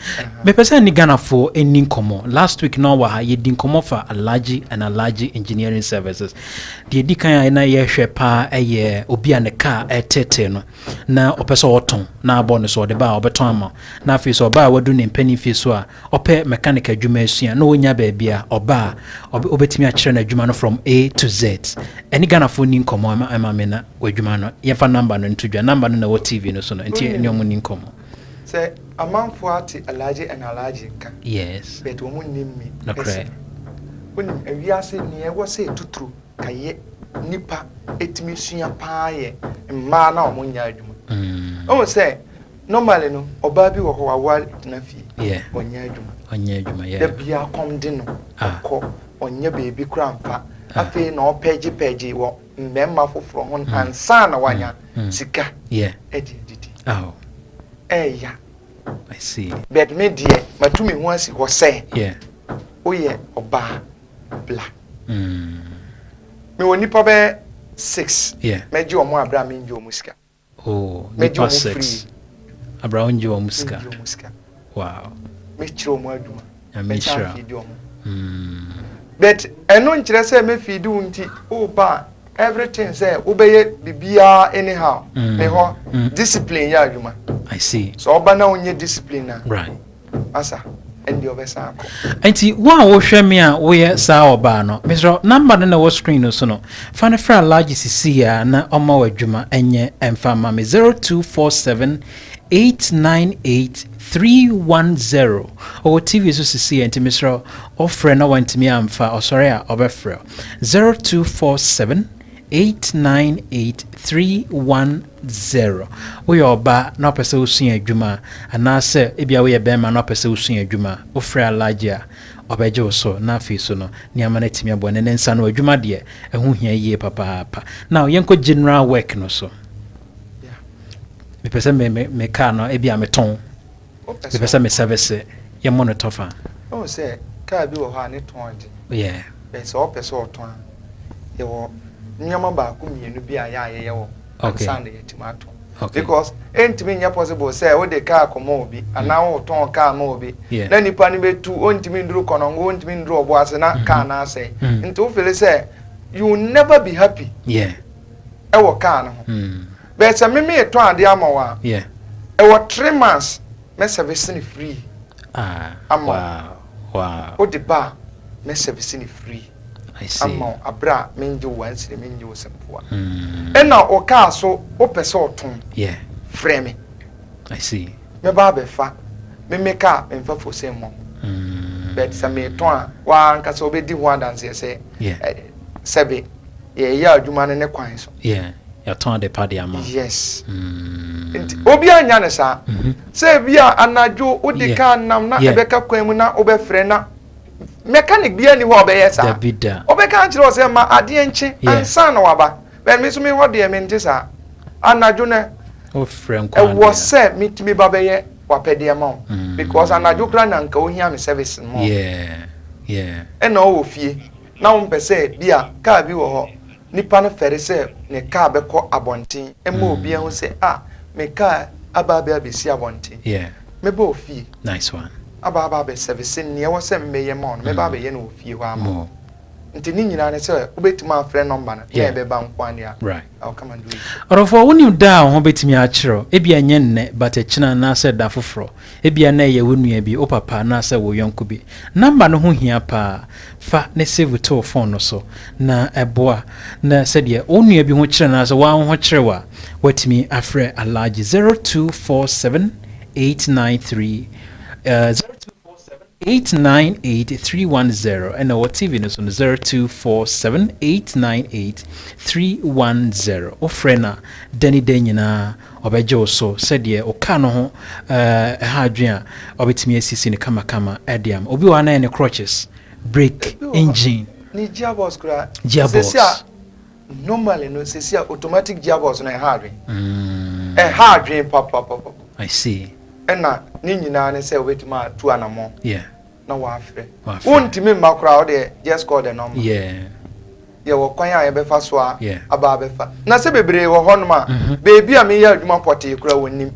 Me person ni Ghana for any komo. Last week now wa ye din komo for Alaji and Alaji Engineering Services. The di kan na ye hwe pa eye obi an car tete no. Na opeso oton na abo no so de ba obeton ama. Na afi so ba wadu ne mpani fi so a ope mechanic adwuma asua na onya ba bia oba obetimi a kire na adwuma no from A to Z. Any Ghana for ni komo ama me na adwuma no. Ye fa number no ntudwa number no na wo TV no so no. Nti Ninkomo. Say a man for Alaji and Alaji. Yes. But woman name me. No credit. When we are saying near was say to true, Kaye, Nipa, Etmisia Paye, and Mana or Munyadum. Oh, say, normally no, or Baby or Hawaii Nafi. Yeah, on Yaduma, yeah. The beer come dinner, on your baby grandpa. I feel no peggy, what member from one and son of one, Sika. Yeah, Eddie. Oh. Yeah. I see. But me dear, my to me once was say. Yeah. Oh yeah, oba black. Me woni pa be 6. Yeah. Me jo mo Abraham njo muska. Oh, me jo 6. Abraham njo muska. Wow. Me chiro mo aduma. Me chiro. But eno nkyere say me feedu nti oh ba everything say obeye bibia anyhow me ho discipline ya adwuma. I see. So oba na onye discipline na right asa and the obesa ko enti wa wo hwe me a wo ye sa oba no mesro number na wo screen no so no fa ne fra large cc ya na oma wa adwuma enye emfa ma me 0247 898-310 or TV so see enti mesro offer na wantimi amfa osore a obefre 0247 898-310 we oba na pese usun adwuma anase ebia we bema na pese usun adwuma ofra alagia obeje so na afi so no niama na timi abo ne nsa no adwuma de ehu hia yie papa now yenko general work no so yeah me pese me car no ebia me ton me pese me service ye monitor fa oh say car bi wo ha ne ton de yeah pese o pese o ton ye wo nyama ba ku mienu bi aya wo sand ye tomato because entimi nya possible say we de car komo obi ana wo ton car ma obi na nipa ni betu ontimi nduru kono ngo ontimi nduru obo ase na car na ase nti wo feel say you will never be happy yeah e wo car no but say me to ade amawa yeah e wo 3 months me service ni free wow o de ba me service ni free I see. Amo abra menjo wansi menjo sempoa. Ena o ka so o pese oton. Yeah. Frame. I see. Me ba be fa. Me meka emfa fo semmo. But sa me ton wa anka so be di ho dance say. Yeah. Sebe. Ye ya adwuma ne kwan so. Yeah. Ya ton de pa de ama. Yes. Obi anya ne sa. Say bia anajo o de ka nam na ebeka kwan mu na obefre na mechanic bia ni ho obeyesa obeka anchiro se ma ade enche ansa na waba but me so me ho de me ntisa anajo na o frem kwa e wo se mitimi babeye wapede ma because anajo kra na nka ohia me service mo yeah e na o fie na wo mpese bia ka bi wo ho nipa no fere se ne ka be ko abonten e ma obi an se me ka aba abesi abonten yeah me ba ofie nice one aba be service ni e wo se mmeye mo no me ba be ye no ofie ho ama nti ni nyina ne se obetuma friend number na e be ba nkwan ya right I'll come and do it orofo woni da ho betimi a kyerɛ ebia nye nne but ekina na se da foforo ebia na ye wonua bi o papa na se wo yonko bi number no ho hia pa fa ne save to phone no so na eboa na se de onua bi ho kyerɛ na se wa ho kyerɛ wa watimi afrɛ alaji 0247 898-310 and our TV is on 0247-898-310 o frena Danny Denyina obejo so said ye o kano ho ha adwen a obetimi asisi ne kama ediam obi wa na ne crutches brake engine ni gearbox kura gearbox normally no se automatic gearbox na hardware hardware papa I see na ni nyina ne se obetima tu anamo yeah na wafre wontimi makura o de just call the number yeah ye wo kwan a ye be fa so a aba be fa na se bebre wo honoma beebi a me ya adwuma pote kura wonim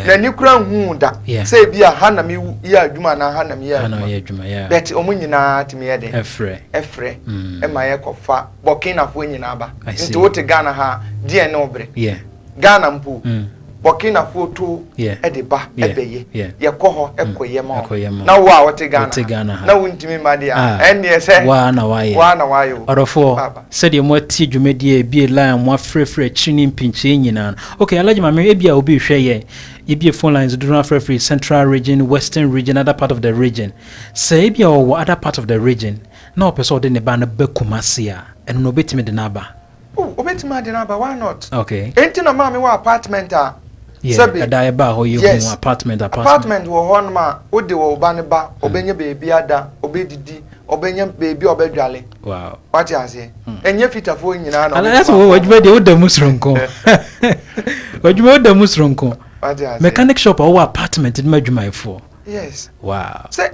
na ni kura hu da se bi a ha na me ya adwuma na ha na me ya adwuma yeah bet omu nyina timi ye de efre e ma ye kofa Burkina fo nyina ba nti wote Ghana ha die ne obre Ghana mpu Burkina Faso de ba ebeye ye koho ekoye ma na wo a wote Ghana na wontimi ma de a enne se wa na wayo orofo said ye mo ti dwumedi e bi line mo afrefre chini mpinche nyina okay alaji ma me e bi a obi hwe ye bie phone lines do not free central region western region other part of the region say bi o other part of the region na person de ne ba na bakumase a eno no betimi de na ba obetima de na ba why not okay enti na ma me wa apartment a ada ba ho ye hu apartment wo hon ma wo de wo ba ne ba obenye beebi ada obedidi obenye beebi obedwale wow what you say enye fitafo nyina na ala so wajube de wo da musronko wajube wo da musronko mechanic shop or apartment in madwumaifo yes wow say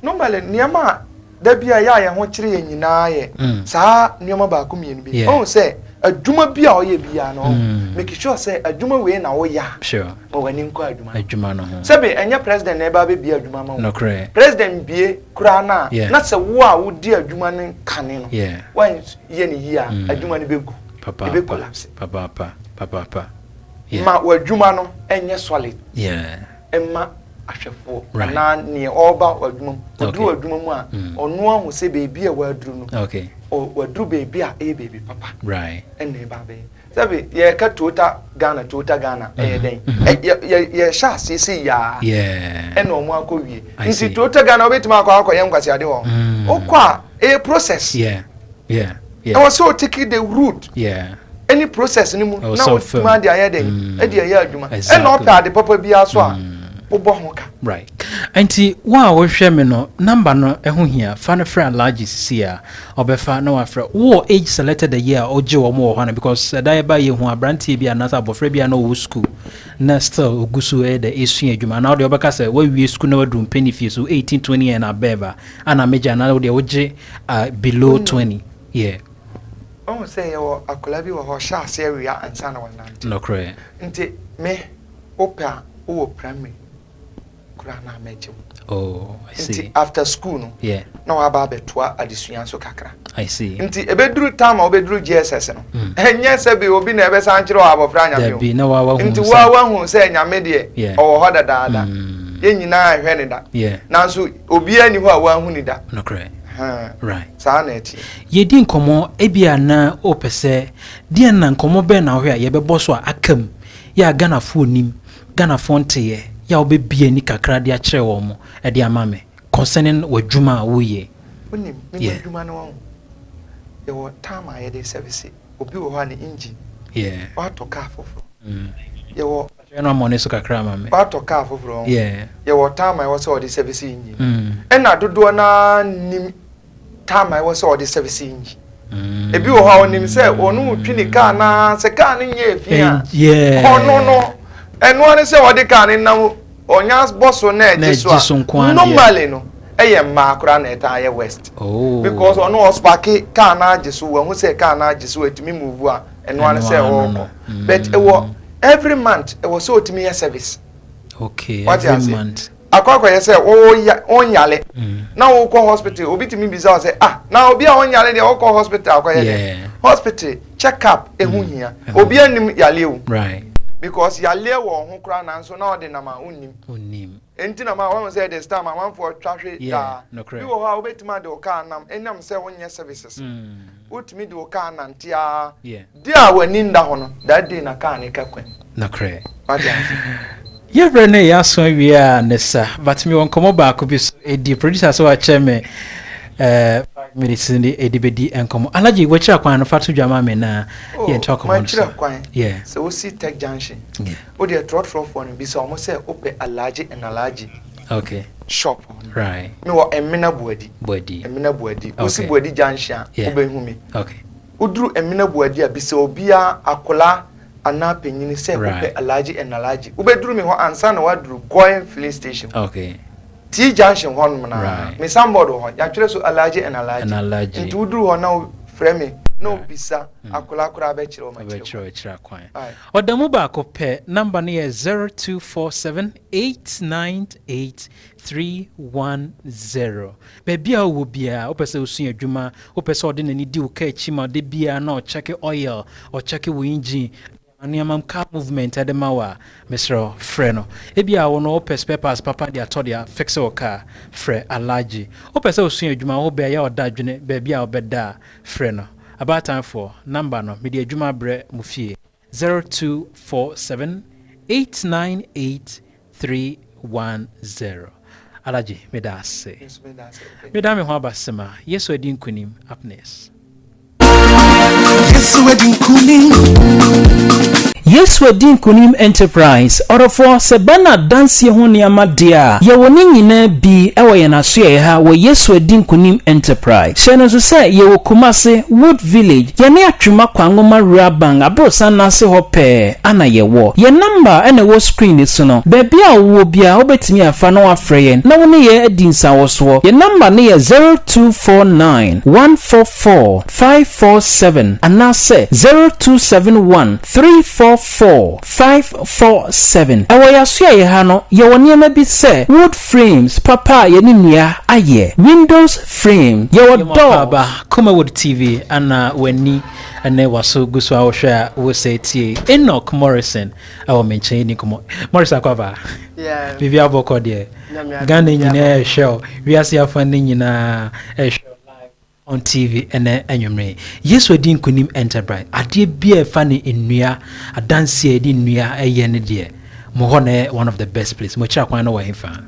normally niama da bia ya ho kire ye nyina ye saa niama ba ko mienu bi say adwuma bia o ye bia no make sure say adwuma we na wo ya sure o wani nko adwuma no ho say be enye president na ba be bia adwuma ma no correct president bie kura na na say wo a wo di adwuma ne kane no wan ye ni yi a adwuma ne begu papa collapse papa ma wadwuma no enye solid emma ahwefo na ne oba wadwuma odu wadwuma mu a onu ahu se beebi a waduru no okay o waduru beebi a beebi papa right enne ba be sabe ye ka tota Ghana den ye sha sisi ya enne omu akowie nti tota Ghana obetuma akọ ye nkwasi ade ho okwa a process and also take the route any process ni mu na otuma de aye den e de aye adwuma e na opa de papa bia so a obo hoka right anti wa wo hwe me no number no eho hia fa no friend large sia obefa na wa fra wo age selected the year oje wo mo ho na because da ba ye hu abrantie bia na sa bofra bia na wo school na still ogusu e the esu adwuma na de obeka say wa wie school na wadum penny fee so 18 20 and above ana major na de oje below 20 oh say yo akolabi wo ho sha se area ansa na wonante no correct nti me opa wo primary kura na meje oh I see nti after school no na wa ba betua adesuan so kakra I see nti ebeduru time obeduru GSS no enye se bi obi na ebe san kire abofra nyame bi na wa hu nti wa hu se nyame de o ho dada ye nyina ahwe ne da nanso obi ani ho a wa hu ni da no correct right saneti ye di nkomo ebia na opese di na nkomo be na hwe a ye bebo so akam ya Ghana fo nim Ghana fonte ye ya obebie ni kakra de a kire wo mo e de amame concerning wadwuma wo ye onim me wadwuma no wo ye wo time a ye de service obi wo ha ni engine wa to car foforo ye wo no money so kakra amame wa to car foforo ye wo time a wo so de service engine e na dodo na nim time I was all the servicing. Ebi wo ha onim se onu twini car na se car ni nye fia. No. Eno ani se wodi car ni na onya boss na ejiso. Normally no. Eye ma akura na eta ye west. Because onu ospaki car na ajiso wo hu se car na ajiso etimi move a eno ani se wo. But every month it was so to me service. Okay, every month. akwa ye say onyale na wo ko hospital obi timi bi say na obi a onyale de wo ko hospital akwa ye hospital check up ehu hia obi anim yale wo right because yale wo ho kra na nso na ode na ma unnim enti na ma won say this time am for twahwe da bi wo ha obetima de o ka nam enam say wonye services utimi de o ka nantia dia wani nda ho no that day na ka ne kakwen na kre yeah brene ya so wi a nessa but me won komo ba ko bi edi producer so a cheme medicine edibedi enkomo alaji wachi akwan no fatu dwama me na ye talk about so yeah so we see tech junction o de trot for no bi so almost say ope alaji okay shop right me wo emina buadi o si buadi junction obehu me okay uduru emina buadi a bi se obia akola ana penyini se ope alaji ubeduru me ho ansa na waduru going filling station okay T junction hon na me somebody ho ya twere so alaji nti uduru ho na frame no bisa akola kora be kire o ma kire kwan odamu ba ko pe number ne 0247898310 bebia wo bia opese osun adwuma opese ode nani di wo ka chima de bia na o check oil o check wo engine Aniamam car movement ademawa Mr. Freno. Ebia wono opes papers papa dia todia fix your car fre alaji. Opes osun adwuma wo be ya odadwene be bia obeda Freno. About time for number no media adwuma bre mufie 0247898310. Alaji medase. Yes medase. Medame ho abasema. Yeso edin kunim upness. Yes, we din kunim enterprise or for sebana dance ho niama dia ye woni nyina bi ewo ye na so ye ha wo yes we din kunim enterprise sheno so say ye wo Kumase Wood Village ye ne atwema kwangoma ruabang abrosa na se ho pe ana ye wo ye number ene wo screen so no be bia wo bia obetimi afa na wafre ye na wo ne ye adinsa wo so ye number ne ye 0249144547 ana se 0271344547 ewo ya so ye ha no ye woni ma bi se wood frames papa ye ni nia aye windows frame ye wo door Kuma Wood TV ana wani ane waso gusu awhwa wo say tie Enoch Morrison awo menchen ni komo Morrison kwaba yeah bibi aboko de Ghana nyina show we ase afa ni nyina show live on TV ene anwumre yeso din kunim enterprise ade bia fa ne ennua adanse edi nnua eye ne de mo ho na one of the best place mo kira kwan no wa hifa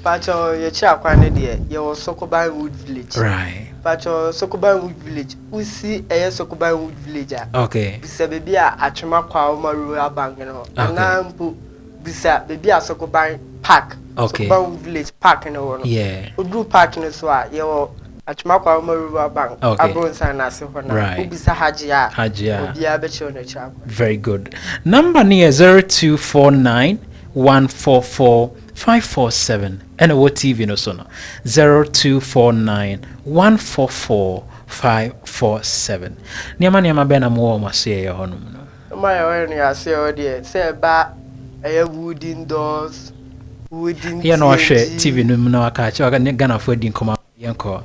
Pacho ye kira kwan ne de ye wo Sokoban Wood Village right Pacho Sokoban Wood Village usi eye Sokoban Wood Village okay bisa bebi a atwema kwa maru abang no na mpu bisa bebi a Sokoban Park okay Sokoban Wood Village Park no no yeah odu park no so a ye wo atwema kwa maru abang abronsa na se ho na ubisa hajia obi a be che no cha very good number near 0249144547 and what TV no so no 0249144547 niama bena mo ma se ye honum no ma ye no ya se o de se ba wooden doors wooden ya no hwe TV no na aka che aka ne Ghana fo din koma yenko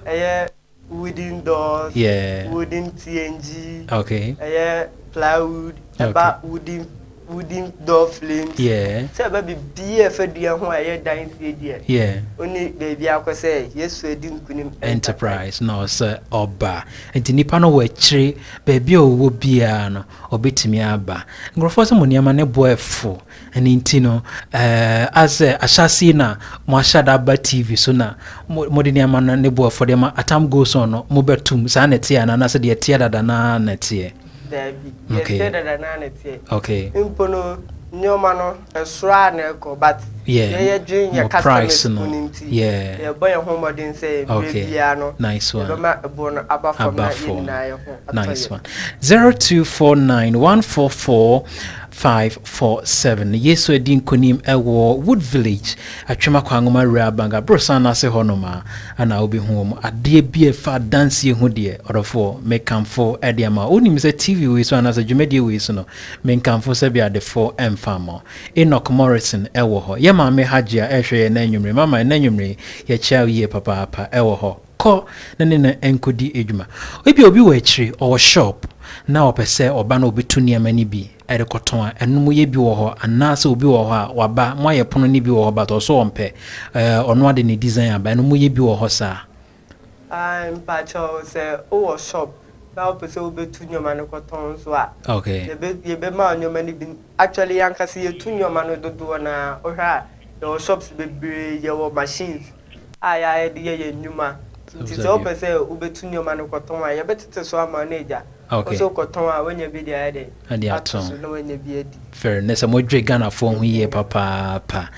wooden doors wooden TNG okay plywood about wooden door frames say baby be for dia ho aye dan sie dia oni baby akose yesu edin kunim enterprise no sir oba enti nipa no wa kire baby owo bia no obetimi aba ngrofo se moniama ne boefo eni nti no as ashasi na mo ashada ba TV so na modiniama ne boefo de ma atam goes on no mo betum sa na tie na se de tie dada na na tie okay impono nyoma no esra na eko but ye dwen ye customers kuninti ye boy homodin say bia no nice one ma ebo no abafom na ye ho nice one 0249144547 547 yesu edi nkonim ewo Wood Village atwema kwangoma rabanga brosana se honoma ana obi hu mu ade bia fa dance hu de orofo mekamfo ediama onim se TV we so ana se dwumedie we so no menkamfo se bia de 4 emfamo Enoch Morrison ewo ho ye ma me hagea ehwe ye na nwumre mama na nwumre ye chia ye papa ewo ho ko na ne na enkodi edwuma obi wo akiri o shop na opese oba na obetu niam ani bi erekoton enum ye bi wo ho anase obi wo ho a waba moye pono ni bi wo ho ba to so ompe ono ade ne design aba enum ye bi wo ho sa I'm pacho say o shop na opese obetu niam ani koton so a okay ye be ma niam ani bi actually yankase ye tu niam ani dodo na o hwa the shops be ye wo machines aya ye nyuma nti so opese obetu niam ani koton a ye betete so ama na eja okay so koton a wenya bi dia ade ade aton no wenya bi adi fairness mo dwe Ghana fo hu ye papa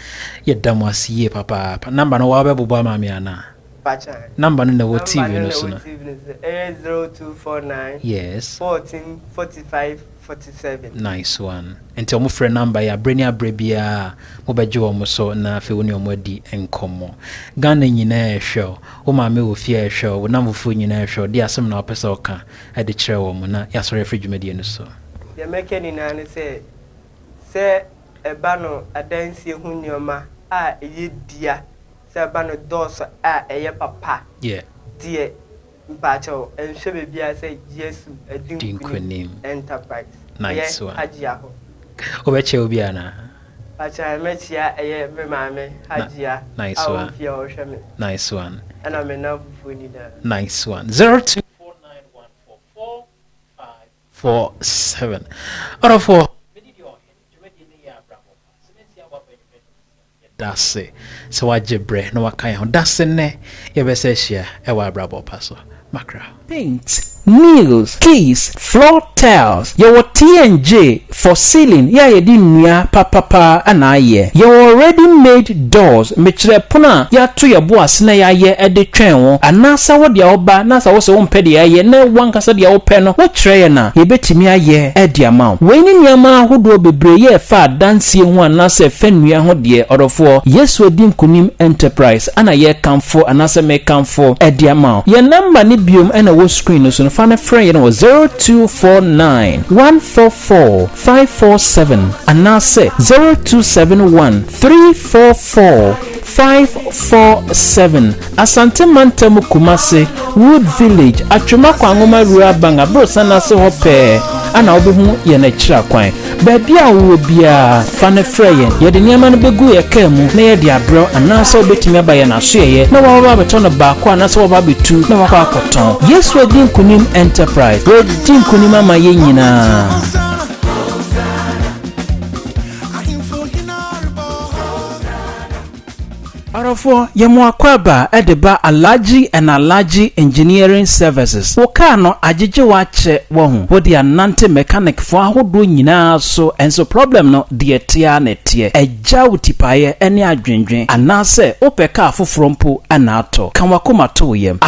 ye damasi ye papa number no wa be bobo ama me ana pacha number no na wo TV no so no 0249 yes 14 45 47 nice one until mo frɛ number ya brenia brebia mo beje wo mo so na fe woni omo di enkomo Ghana nyina ehwe o ma me ofie ehwe o na mofo nyina ehwe di asem na opesa oka ade kyerɛ wo mo na ya sɔre frɛ dwumadi no so ya meke ni na ne se eba no adansie hu nyoma a eye dia se eba no dos a eye papa yeah die mpacho enhwe be bia se Yesu adinkunim enterprise nice one hajia ho obeche obi ana pacha mechia eye me mame hajia nice one nice one ana me na fufu ni da nice one 0249144547 orofo dase so wajebre no wakan ho dase ne yebese hia e wa Abrabo Pa so makra paint nails, keys, floor tiles. Your T&J for ceiling. Yeah, you didn't papa and I ye. Your already made doors. Mechre puna ya to your boss na ya ye at the train. And nasa what ya oba nasa was on pedi ye ne one kasa dia open. What tray na ye bet me a ye at the amount. When in your man who do be brave far dancing one nasa fenwia ho de or for yes we din kunim enterprise and a ye come for and nasa may come for at the amount. Your number ni bium and a wo screen so Fan friend, you know, 0249 144 547 and now say 0271 344 547 Asante Mantemu Kumase Wood Village atwema kwangoma rua banga bro sana se hope ana obehu ye na kira kwan baby a wo bia fan friend ye de niam no begu ye kamu na ye de abro ana so betimi aba ye na so ye na wa ba beto no ba kwa ana so ba betu na wa kwa akoton yesu edin kunim enterprise we din kunim ama ye nyina Arofo yemo akwaba edeba Alaji and Alaji Engineering Services. Woka no ajeje wache wohu. Wodi anante mechanic fo ahodo nyina so enso problem no de tia na tie. Eja utipaye ene adwendwen anase opeka afoforo mpo ana ato. Kan wakoma to yem.